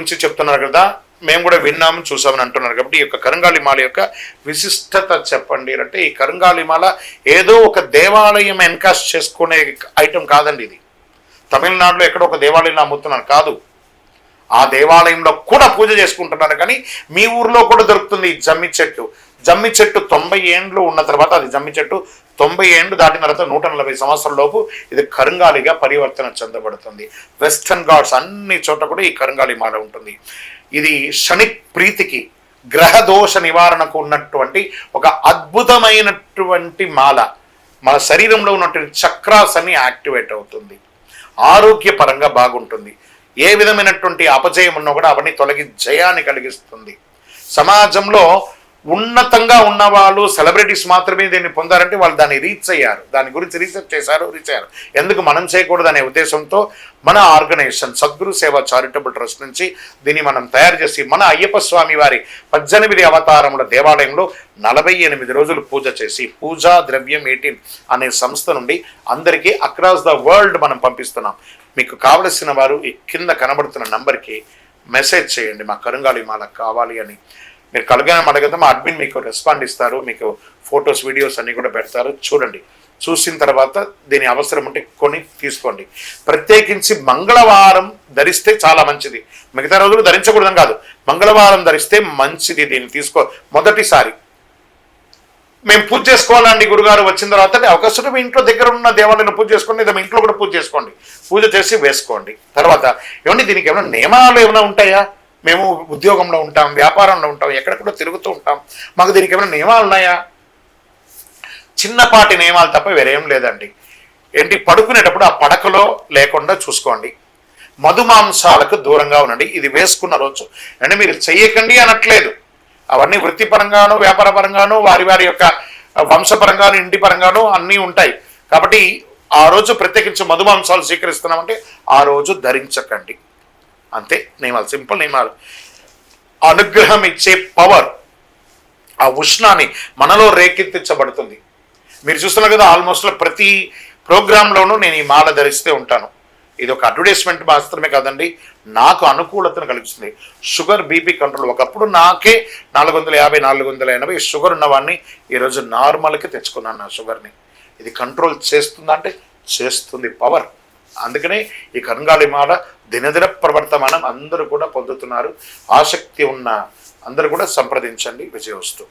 గురించి చెప్తున్నారు కదా, మేము కూడా విన్నాము చూసామని అంటున్నారు. కాబట్టి ఈ యొక్క కరంగాళి మాల యొక్క విశిష్టత చెప్పండి అంటే, ఈ కరంగాళి మాల ఏదో ఒక దేవాలయం ఎన్కాస్ట్ చేసుకునే ఐటెం కాదండి. ఇది తమిళనాడులో ఎక్కడో ఒక దేవాలయంలో అమ్ముతున్నారు కాదు, ఆ దేవాలయంలో కూడా పూజ చేసుకుంటున్నారు. కానీ మీ ఊర్లో కూడా దొరుకుతుంది ఈ జమ్మి చెట్టు. జమ్మి చెట్టు 90 ఏండ్లు ఉన్న తర్వాత, అది జమ్మి చెట్టు 90 ఏండ్లు దాటిన తర్వాత 140 సంవత్సరాల లోపు ఇది కరంగాలిగా పరివర్తన చెందబడుతుంది. వెస్టర్న్ ఘాట్స్ అన్ని చోట కూడా ఈ కరంగాళి మాల ఉంటుంది. ఇది శని ప్రీతికి, గ్రహ దోష నివారణకు ఉన్నటువంటి ఒక అద్భుతమైనటువంటి మాల. మన శరీరంలో ఉన్నటువంటి చక్రాస్ అన్ని యాక్టివేట్ అవుతుంది, ఆరోగ్యపరంగా బాగుంటుంది. ఏ విధమైనటువంటి అపజయం ఉన్నా కూడా అవన్నీ తొలగి జయాన్ని కలిగిస్తుంది. సమాజంలో ఉన్నతంగా ఉన్నవాళ్ళు, సెలబ్రిటీస్ మాత్రమే దీన్ని పొందారంటే వాళ్ళు దాన్ని రీచ్ అయ్యారు, దాని గురించి రీసెర్చ్ చేశారు, రీచ్ అయ్యారు. ఎందుకు మనం చేయకూడదు అనే ఉద్దేశంతో మన ఆర్గనైజేషన్ సద్గురు సేవ చారిటబుల్ ట్రస్ట్ నుంచి దీన్ని మనం తయారు చేసి, మన అయ్యప్ప స్వామి వారి 18 అవతారముల దేవాలయంలో 48 రోజులు పూజ చేసి, పూజా ద్రవ్యం 18 అనే సంస్థ నుండి అందరికీ అక్రాస్ ద వరల్డ్ మనం పంపిస్తున్నాం. మీకు కావలసిన వారు ఈ కింద కనబడుతున్న నంబర్కి మెసేజ్ చేయండి, మా కరంగాళి మాల కావాలి అని. మీరు కలగానే అడగదా, మా అడ్మిన్ మీకు రెస్పాండ్ ఇస్తారు, మీకు ఫొటోస్ వీడియోస్ అన్నీ కూడా పెడతారు. చూడండి, చూసిన తర్వాత దీని అవసరం ఉంటే కొని తీసుకోండి. ప్రత్యేకించి మంగళవారం ధరిస్తే చాలా మంచిది, మిగతా రోజులు ధరించకూడదని కాదు, మంగళవారం ధరిస్తే మంచిది. దీన్ని తీసుకో. మొదటిసారి మేము పూజ చేసుకోవాలండి గురుగారు వచ్చిన తర్వాత అవకాశం మీ ఇంట్లో దగ్గర ఉన్న దేవాలయంలో పూజ చేసుకోండి, లేదా మీ ఇంట్లో కూడా పూజ చేసుకోండి, పూజ చేసి వేసుకోండి. తర్వాత ఏమండి దీనికి ఏమైనా నియమాలు ఏమైనా ఉంటాయా? మేము ఉద్యోగంలో ఉంటాం, వ్యాపారంలో ఉంటాం, ఎక్కడెక్కడో తిరుగుతూ ఉంటాం, మాకు దీనికి ఏమైనా నియమాలు ఉన్నాయా? చిన్నపాటి నియమాలు తప్ప వేరేం లేదండి. ఏంటి, పడుకునేటప్పుడు ఆ పడకలో లేకుండా చూసుకోండి, మధుమాంసాలకు దూరంగా ఉండండి. ఇది వేసుకున్న రోజు అంటే మీరు చెయ్యకండి అనట్లేదు, అవన్నీ వృత్తిపరంగాను, వ్యాపారపరంగాను, వారి వారి యొక్క వంశపరంగాను, ఇంటి పరంగాను అన్నీ ఉంటాయి. కాబట్టి ఆ రోజు ప్రత్యేకించి మధుమాంసాలు స్వీకరిస్తున్నామంటే ఆ రోజు ధరించకండి, అంతే. నియమాలు సింపుల్ నియమాలు. అనుగ్రహం ఇచ్చే పవర్, ఆ ఉష్ణాన్ని మనలో రేకెత్తించబడుతుంది. మీరు చూస్తున్నారు కదా, ఆల్మోస్ట్ ప్రతి ప్రోగ్రాంలోనూ నేను ఈ మాల ధరిస్తే ఉంటాను. ఇది ఒక అడ్వర్టైజ్మెంట్ మాత్రమే కాదండి, నాకు అనుకూలతను కలిగిస్తుంది. Sugar, BP control. ఒకప్పుడు నాకే 450, 480 షుగర్ ఉన్నవాడిని ఈరోజు నార్మల్కి తెచ్చుకున్నాను నా షుగర్ని. ఇది కంట్రోల్ చేస్తుందా అంటే చేస్తుంది, పవర్. అందుకనే ఈ కరంగాళి మాల దినదిన ప్రవర్తమానం అందరూ కూడా పొందుతున్నారు. ఆసక్తి ఉన్న అందరూ కూడా సంప్రదించండి. విజయవస్తు.